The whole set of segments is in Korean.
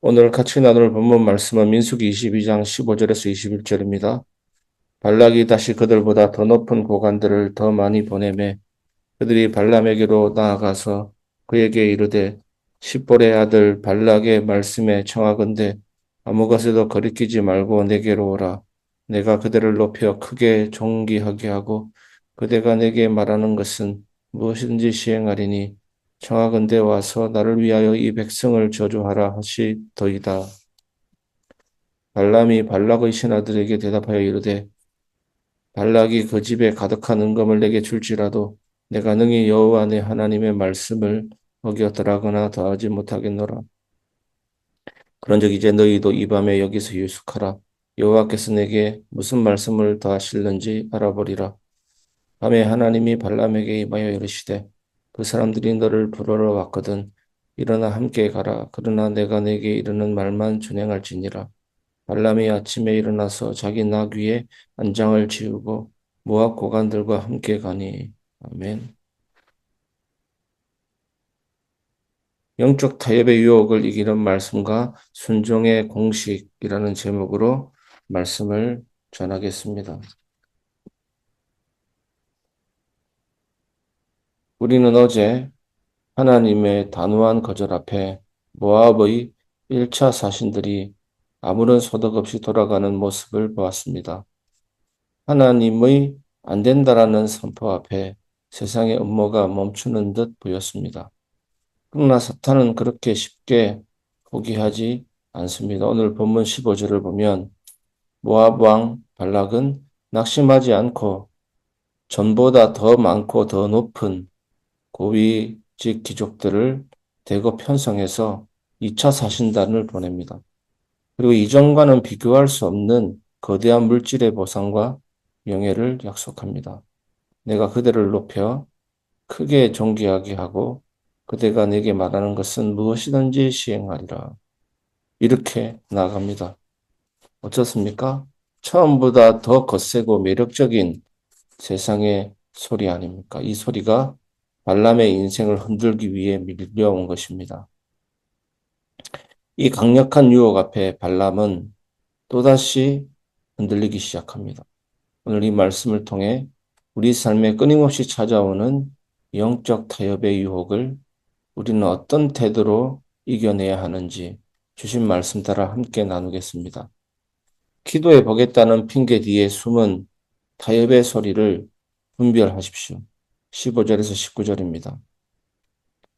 오늘 같이 나눌 본문 말씀은 민수기 22장 15절에서 21절입니다. 발락이 다시 그들보다 더 높은 고관들을 더 많이 보내매 그들이 발람에게로 나아가서 그에게 이르되 십볼의 아들 발락의 말씀에 청하건대 아무 것에도 거리끼지 말고 내게로 오라. 내가 그들을 높여 크게 존귀하게 하고 그대가 내게 말하는 것은 무엇이든지 시행하리니 청하건대 와서 나를 위하여 이 백성을 저주하라 하시더이다. 발람이 발락의 신하들에게 대답하여 이르되 발락이 그 집에 가득한 은금을 내게 줄지라도 내가 능히 여호와 내 하나님의 말씀을 어겨 덜하거나 더하지 못하겠노라. 그런즉 이제 너희도 이 밤에 여기서 유숙하라. 여호와께서 내게 무슨 말씀을 더하실는지 알아보리라. 밤에 하나님이 발람에게 임하여 이르시되 그 사람들이 너를 부르러 왔거든. 일어나 함께 가라. 그러나 내가 내게 이르는 말만 준행할지니라. 발람이 아침에 일어나서 자기 낙 위에 안장을 지우고 모압 고관들과 함께 가니. 아멘. 영적 타협의 유혹을 이기는 말씀과 순종의 공식이라는 제목으로 말씀을 전하겠습니다. 우리는 어제 하나님의 단호한 거절 앞에 모압의 1차 사신들이 아무런 소득 없이 돌아가는 모습을 보았습니다. 하나님의 안 된다라는 선포 앞에 세상의 음모가 멈추는 듯 보였습니다. 그러나 사탄은 그렇게 쉽게 포기하지 않습니다. 오늘 본문 15절을 보면 모압 왕 발락은 낙심하지 않고 전보다 더 많고 더 높은 고위직 귀족들을 대거 편성해서 2차 사신단을 보냅니다. 그리고 이전과는 비교할 수 없는 거대한 물질의 보상과 명예를 약속합니다. 내가 그대를 높여 크게 존귀하게 하고 그대가 내게 말하는 것은 무엇이든지 시행하리라. 이렇게 나아갑니다. 어떻습니까? 처음보다 더 거세고 매력적인 세상의 소리 아닙니까? 이 소리가 발람의 인생을 흔들기 위해 밀려온 것입니다. 이 강력한 유혹 앞에 발람은 또다시 흔들리기 시작합니다. 오늘 이 말씀을 통해 우리 삶에 끊임없이 찾아오는 영적 타협의 유혹을 우리는 어떤 태도로 이겨내야 하는지 주신 말씀 따라 함께 나누겠습니다. 기도해 보겠다는 핑계 뒤에 숨은 타협의 소리를 분별하십시오. 15절에서 19절입니다.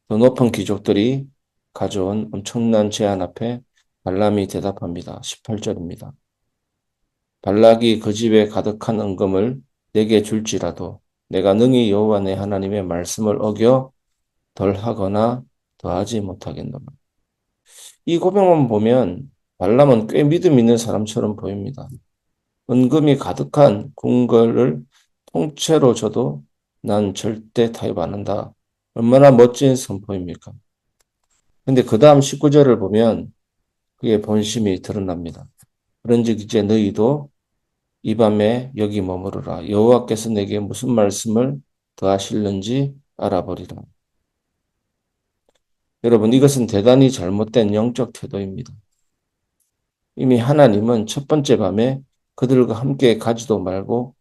더 높은 귀족들이 가져온 엄청난 제안 앞에 발람이 대답합니다. 18절입니다. 발락이 그 집에 가득한 은금을 내게 줄지라도 내가 능히 여호와 내 하나님의 말씀을 어겨 덜하거나 더하지 못하겠노라. 이 고백만 보면 발람은 꽤 믿음 있는 사람처럼 보입니다. 은금이 가득한 궁궐을 통째로 줘도 난 절대 타협 안 한다. 얼마나 멋진 선포입니까? 근데 그 다음 19절을 보면 그의 본심이 드러납니다. 그런즉 이제 너희도 이 밤에 여기 머무르라. 여호와께서 내게 무슨 말씀을 더하실는지 알아보리라. 여러분, 이것은 대단히 잘못된 영적 태도입니다. 이미 하나님은 첫 번째 밤에 그들과 함께 가지도 말고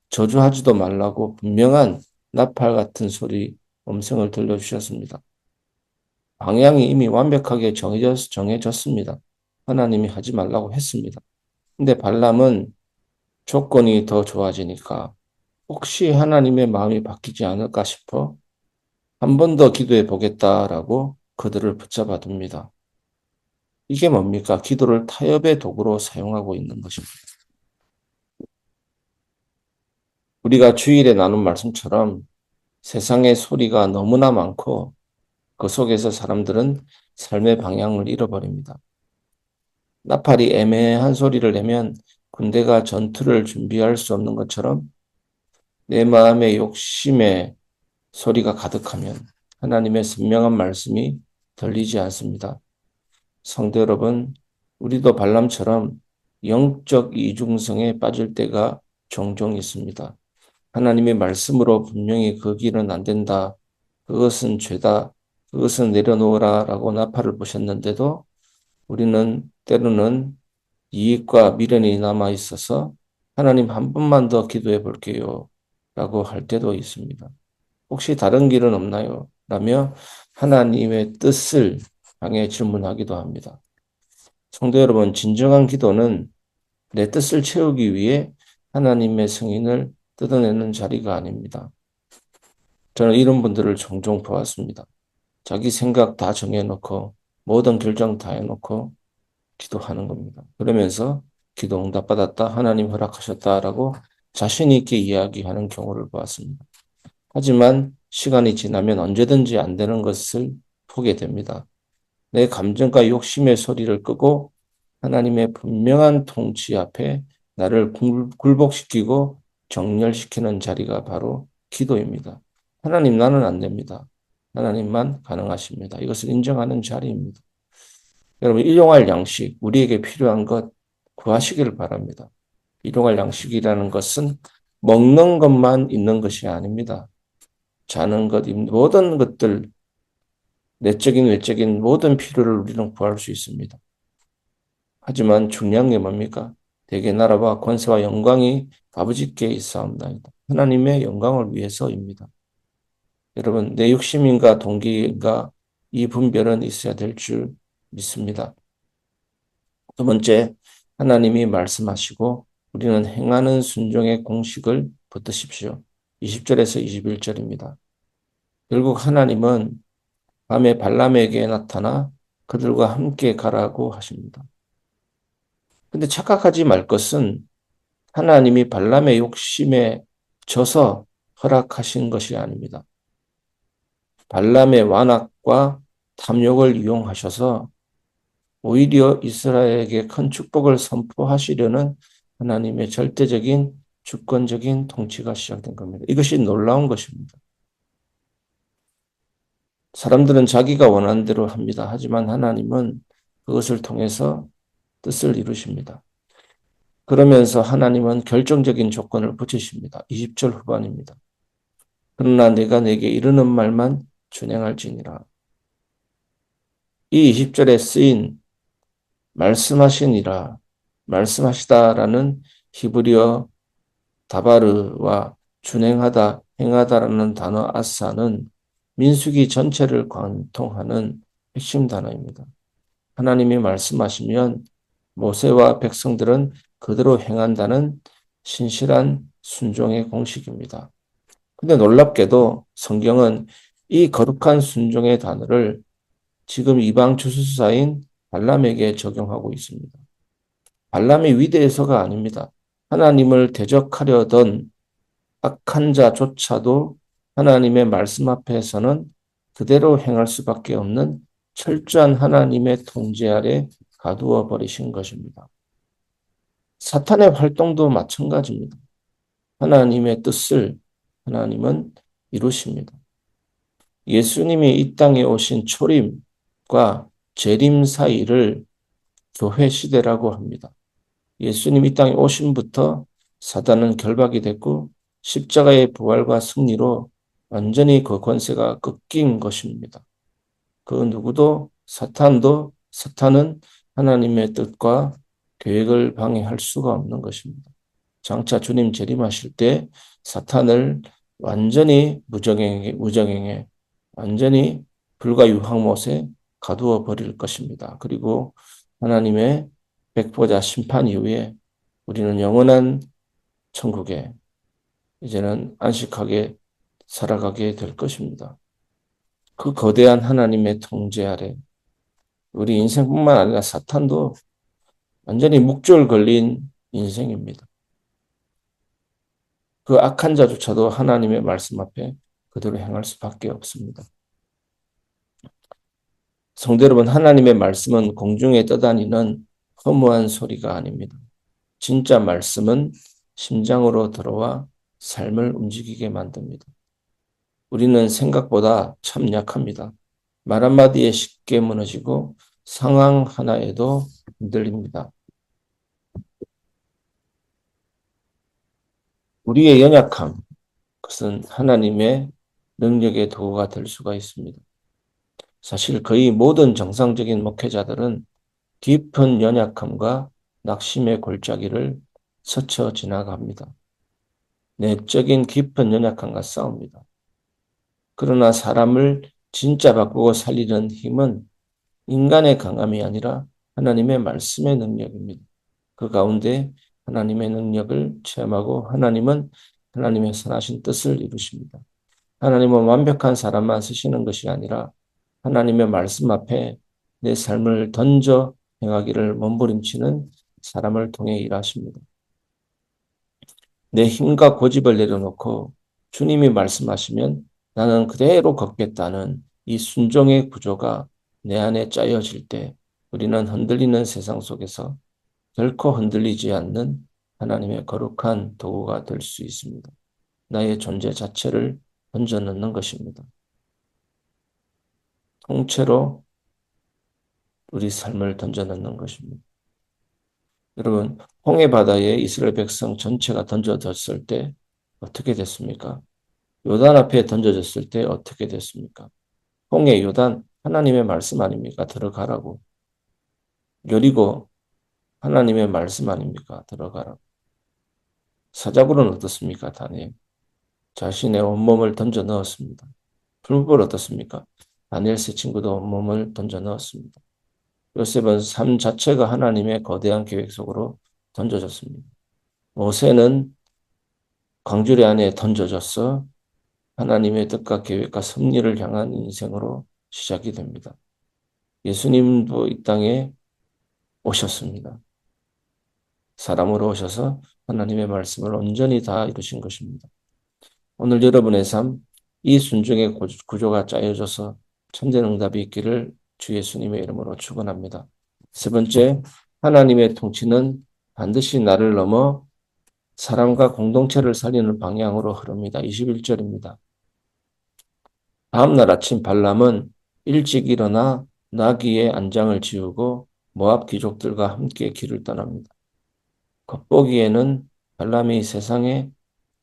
저주하지도 말라고 분명한 나팔 같은 소리, 음성을 들려주셨습니다. 방향이 이미 완벽하게 정해졌습니다. 하나님이 하지 말라고 했습니다. 근데 발람은 조건이 더 좋아지니까 혹시 하나님의 마음이 바뀌지 않을까 싶어 한 번 더 기도해 보겠다라고 그들을 붙잡아 둡니다. 이게 뭡니까? 기도를 타협의 도구로 사용하고 있는 것입니다. 우리가 주일에 나눈 말씀처럼 세상의 소리가 너무나 많고 그 속에서 사람들은 삶의 방향을 잃어버립니다. 나팔이 애매한 소리를 내면 군대가 전투를 준비할 수 없는 것처럼 내 마음의 욕심의 소리가 가득하면 하나님의 선명한 말씀이 들리지 않습니다. 성도 여러분, 우리도 발람처럼 영적 이중성에 빠질 때가 종종 있습니다. 하나님의 말씀으로 분명히 그 길은 안 된다. 그것은 죄다. 그것은 내려놓으라 라고 나팔을 보셨는데도 우리는 때로는 이익과 미련이 남아 있어서 하나님 한 번만 더 기도해 볼게요. 라고 할 때도 있습니다. 혹시 다른 길은 없나요? 라며 하나님의 뜻을 향해 질문하기도 합니다. 성도 여러분, 진정한 기도는 내 뜻을 채우기 위해 하나님의 승인을 뜯어내는 자리가 아닙니다. 저는 이런 분들을 종종 보았습니다. 자기 생각 다 정해놓고 모든 결정 다 해놓고 기도하는 겁니다. 그러면서 기도 응답 받았다, 하나님 허락하셨다라고 자신 있게 이야기하는 경우를 보았습니다. 하지만 시간이 지나면 언제든지 안 되는 것을 보게 됩니다. 내 감정과 욕심의 소리를 끄고 하나님의 분명한 통치 앞에 나를 굴복시키고 정렬시키는 자리가 바로 기도입니다. 하나님, 나는 안 됩니다. 하나님만 가능하십니다. 이것을 인정하는 자리입니다. 여러분, 일용할 양식, 우리에게 필요한 것 구하시기를 바랍니다. 일용할 양식이라는 것은 먹는 것만 있는 것이 아닙니다. 자는 것, 모든 것들, 내적인, 외적인 모든 필요를 우리는 구할 수 있습니다. 하지만 중요한 게 뭡니까? 대개 나라와 권세와 영광이 아버지께 있사옵나이다. 하나님의 영광을 위해서입니다. 여러분, 내 욕심인가 동기인가 이 분별은 있어야 될 줄 믿습니다. 두 번째, 하나님이 말씀하시고 우리는 행하는 순종의 공식을 붙드십시오. 20절에서 21절입니다. 결국 하나님은 밤에 발람에게 나타나 그들과 함께 가라고 하십니다. 근데 착각하지 말 것은 하나님이 발람의 욕심에 져서 허락하신 것이 아닙니다. 발람의 완악과 탐욕을 이용하셔서 오히려 이스라엘에게 큰 축복을 선포하시려는 하나님의 절대적인 주권적인 통치가 시작된 겁니다. 이것이 놀라운 것입니다. 사람들은 자기가 원하는 대로 합니다. 하지만 하나님은 그것을 통해서 뜻을 이루십니다. 그러면서 하나님은 결정적인 조건을 붙이십니다. 20절 후반입니다. 그러나 내가 내게 이르는 말만 준행할지니라. 이 20절에 쓰인 말씀하시니라, 말씀하시다라는 히브리어 다바르와 준행하다, 행하다라는 단어 아사는 민수기 전체를 관통하는 핵심 단어입니다. 하나님이 말씀하시면 모세와 백성들은 그대로 행한다는 신실한 순종의 공식입니다. 근데 놀랍게도 성경은 이 거룩한 순종의 단어를 지금 이방 주술사인 발람에게 적용하고 있습니다. 발람이 위대해서가 아닙니다. 하나님을 대적하려던 악한 자조차도 하나님의 말씀 앞에서는 그대로 행할 수밖에 없는 철저한 하나님의 통제 아래 가두어 버리신 것입니다. 사탄의 활동도 마찬가지입니다. 하나님의 뜻을 하나님은 이루십니다. 예수님이 이 땅에 오신 초림과 재림 사이를 교회 시대라고 합니다. 예수님이 이 땅에 오심부터 사단은 결박이 됐고 십자가의 부활과 승리로 완전히 그 권세가 꺾인 것입니다. 그 누구도 사탄은 하나님의 뜻과 계획을 방해할 수가 없는 것입니다. 장차 주님 재림하실 때 사탄을 완전히 무정행에 완전히 불과 유황못에 가두어 버릴 것입니다. 그리고 하나님의 백보자 심판 이후에 우리는 영원한 천국에 이제는 안식하게 살아가게 될 것입니다. 그 거대한 하나님의 통제 아래 우리 인생뿐만 아니라 사탄도 완전히 묵절 걸린 인생입니다. 그 악한 자조차도 하나님의 말씀 앞에 그대로 행할 수밖에 없습니다. 성도 여러분, 하나님의 말씀은 공중에 떠다니는 허무한 소리가 아닙니다. 진짜 말씀은 심장으로 들어와 삶을 움직이게 만듭니다. 우리는 생각보다 참 약합니다. 말 한마디에 쉽게 무너지고 상황 하나에도 흔들립니다. 우리의 연약함, 그것은 하나님의 능력의 도구가 될 수가 있습니다. 사실 거의 모든 정상적인 목회자들은 깊은 연약함과 낙심의 골짜기를 스쳐 지나갑니다. 내적인 깊은 연약함과 싸웁니다. 그러나 사람을 진짜 바꾸고 살리는 힘은 인간의 강함이 아니라 하나님의 말씀의 능력입니다. 그 가운데 하나님의 능력을 체험하고 하나님은 하나님의 선하신 뜻을 이루십니다. 하나님은 완벽한 사람만 쓰시는 것이 아니라 하나님의 말씀 앞에 내 삶을 던져 행하기를 몸부림치는 사람을 통해 일하십니다. 내 힘과 고집을 내려놓고 주님이 말씀하시면 나는 그대로 걷겠다는 이 순종의 구조가 내 안에 짜여질 때 우리는 흔들리는 세상 속에서 결코 흔들리지 않는 하나님의 거룩한 도구가 될 수 있습니다. 나의 존재 자체를 던져넣는 것입니다. 통째로 우리 삶을 던져넣는 것입니다. 여러분, 홍해 바다에 이스라엘 백성 전체가 던져졌을 때 어떻게 됐습니까? 요단 앞에 던져졌을 때 어떻게 됐습니까? 홍해 요단 하나님의 말씀 아닙니까? 들어가라고. 여리고 하나님의 말씀 아닙니까? 들어가라고. 사자굴은 어떻습니까? 다니엘. 자신의 온몸을 던져 넣었습니다. 풀무불 어떻습니까? 다니엘스 친구도 온몸을 던져 넣었습니다. 요셉은 삶 자체가 하나님의 거대한 계획 속으로 던져졌습니다. 모세는 광주리 안에 던져져서 하나님의 뜻과 계획과 섭리를 향한 인생으로 시작이 됩니다. 예수님도 이 땅에 오셨습니다. 사람으로 오셔서 하나님의 말씀을 온전히 다 이루신 것입니다. 오늘 여러분의 삶, 이 순종의 구조가 짜여져서 참된 응답이 있기를 주 예수님의 이름으로 축원합니다. 세 번째, 하나님의 통치는 반드시 나를 넘어 사람과 공동체를 살리는 방향으로 흐릅니다. 21절입니다. 다음날 아침 발람은 일찍 일어나 나귀의 안장을 지우고 모압 귀족들과 함께 길을 떠납니다. 겉보기에는 발람이 세상의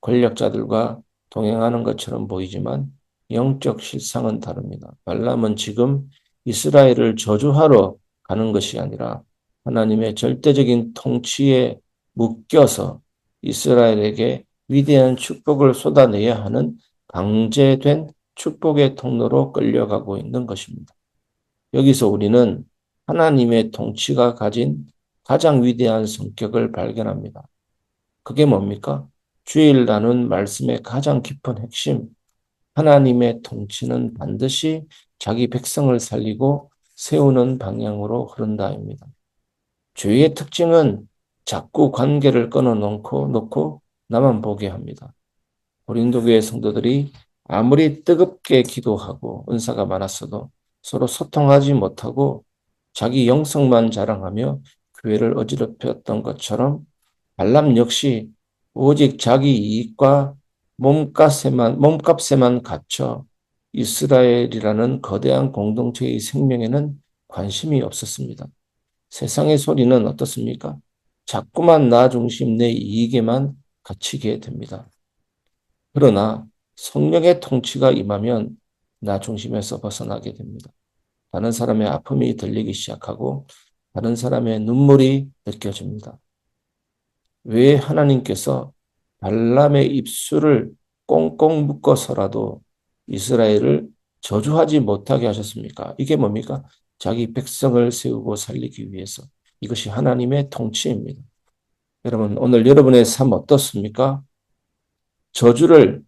권력자들과 동행하는 것처럼 보이지만 영적 실상은 다릅니다. 발람은 지금 이스라엘을 저주하러 가는 것이 아니라 하나님의 절대적인 통치에 묶여서 이스라엘에게 위대한 축복을 쏟아내야 하는 강제된 축복의 통로로 끌려가고 있는 것입니다. 여기서 우리는 하나님의 통치가 가진 가장 위대한 성격을 발견합니다. 그게 뭡니까? 주일 나눈 말씀의 가장 깊은 핵심, 하나님의 통치는 반드시 자기 백성을 살리고 세우는 방향으로 흐른다입니다. 죄의 특징은 자꾸 관계를 끊어놓고 나만 보게 합니다. 고린도 교회 성도들이 아무리 뜨겁게 기도하고 은사가 많았어도 서로 소통하지 못하고 자기 영성만 자랑하며 교회를 어지럽혔던 것처럼 발람 역시 오직 자기 이익과 몸값에만 갇혀 이스라엘이라는 거대한 공동체의 생명에는 관심이 없었습니다. 세상의 소리는 어떻습니까? 자꾸만 나 중심 내 이익에만 갇히게 됩니다. 그러나 성령의 통치가 임하면 나 중심에서 벗어나게 됩니다. 다른 사람의 아픔이 들리기 시작하고 다른 사람의 눈물이 느껴집니다. 왜 하나님께서 발람의 입술을 꽁꽁 묶어서라도 이스라엘을 저주하지 못하게 하셨습니까? 이게 뭡니까? 자기 백성을 세우고 살리기 위해서. 이것이 하나님의 통치입니다. 여러분, 오늘 여러분의 삶 어떻습니까? 저주를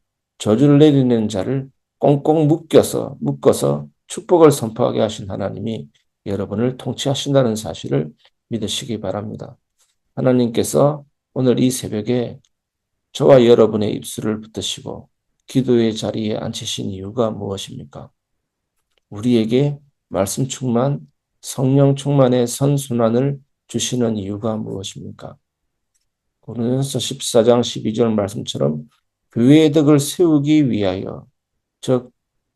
내리는 자를 꽁꽁 묶어서 축복을 선포하게 하신 하나님이 여러분을 통치하신다는 사실을 믿으시기 바랍니다. 하나님께서 오늘 이 새벽에 저와 여러분의 입술을 붙드시고 기도의 자리에 앉히신 이유가 무엇입니까? 우리에게 말씀 충만, 성령 충만의 선순환을 주시는 이유가 무엇입니까? 고린도전서 14장 12절 말씀처럼 교회의 덕을 세우기 위하여, 즉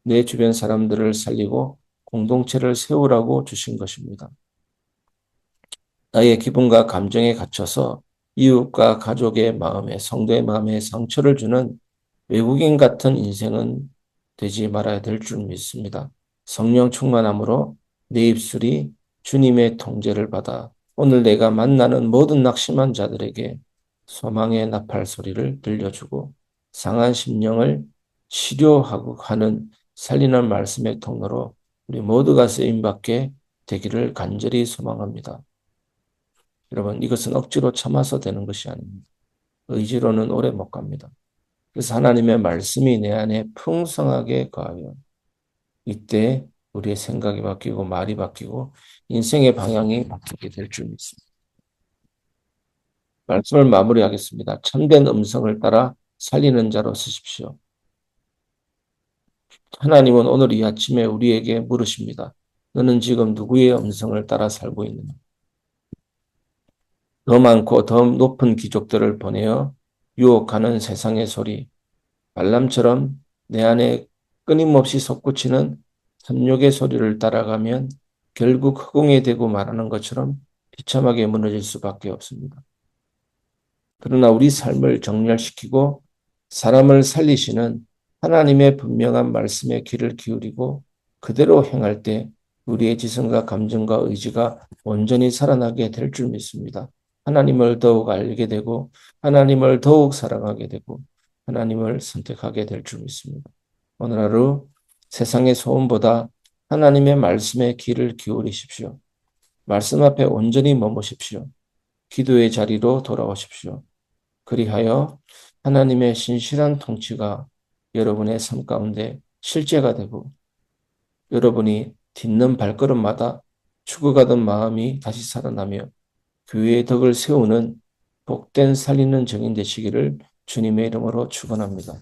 내 주변 사람들을 살리고 공동체를 세우라고 주신 것입니다. 나의 기분과 감정에 갇혀서 이웃과 가족의 마음에, 성도의 마음에 상처를 주는 외국인 같은 인생은 되지 말아야 될 줄 믿습니다. 성령 충만함으로 내 입술이 주님의 통제를 받아 오늘 내가 만나는 모든 낙심한 자들에게 소망의 나팔 소리를 들려주고 상한 심령을 치료하고 하는 살리는 말씀의 통로로 우리 모두가 쓰임받게 되기를 간절히 소망합니다. 여러분, 이것은 억지로 참아서 되는 것이 아닙니다. 의지로는 오래 못 갑니다. 그래서 하나님의 말씀이 내 안에 풍성하게 거하여 이때 우리의 생각이 바뀌고 말이 바뀌고 인생의 방향이 바뀌게 될 줄 믿습니다. 말씀을 마무리하겠습니다. 참된 음성을 따라 살리는 자로 쓰십시오. 하나님은 오늘 이 아침에 우리에게 물으십니다. 너는 지금 누구의 음성을 따라 살고 있느냐? 더 많고 더 높은 기족들을 보내어 유혹하는 세상의 소리, 발람처럼 내 안에 끊임없이 솟구치는 탐욕의 소리를 따라가면 결국 허공에 대고 말하는 것처럼 비참하게 무너질 수밖에 없습니다. 그러나 우리 삶을 정렬시키고 사람을 살리시는 하나님의 분명한 말씀에 귀를 기울이고 그대로 행할 때 우리의 지성과 감정과 의지가 온전히 살아나게 될 줄 믿습니다. 하나님을 더욱 알게 되고 하나님을 더욱 사랑하게 되고 하나님을 선택하게 될 줄 믿습니다. 오늘 하루 세상의 소음보다 하나님의 말씀에 귀를 기울이십시오. 말씀 앞에 온전히 머무십시오. 기도의 자리로 돌아오십시오. 그리하여 하나님의 신실한 통치가 여러분의 삶 가운데 실제가 되고 여러분이 딛는 발걸음마다 죽어가던 마음이 다시 살아나며 교회의 덕을 세우는 복된 살리는 증인 되시기를 주님의 이름으로 축원합니다.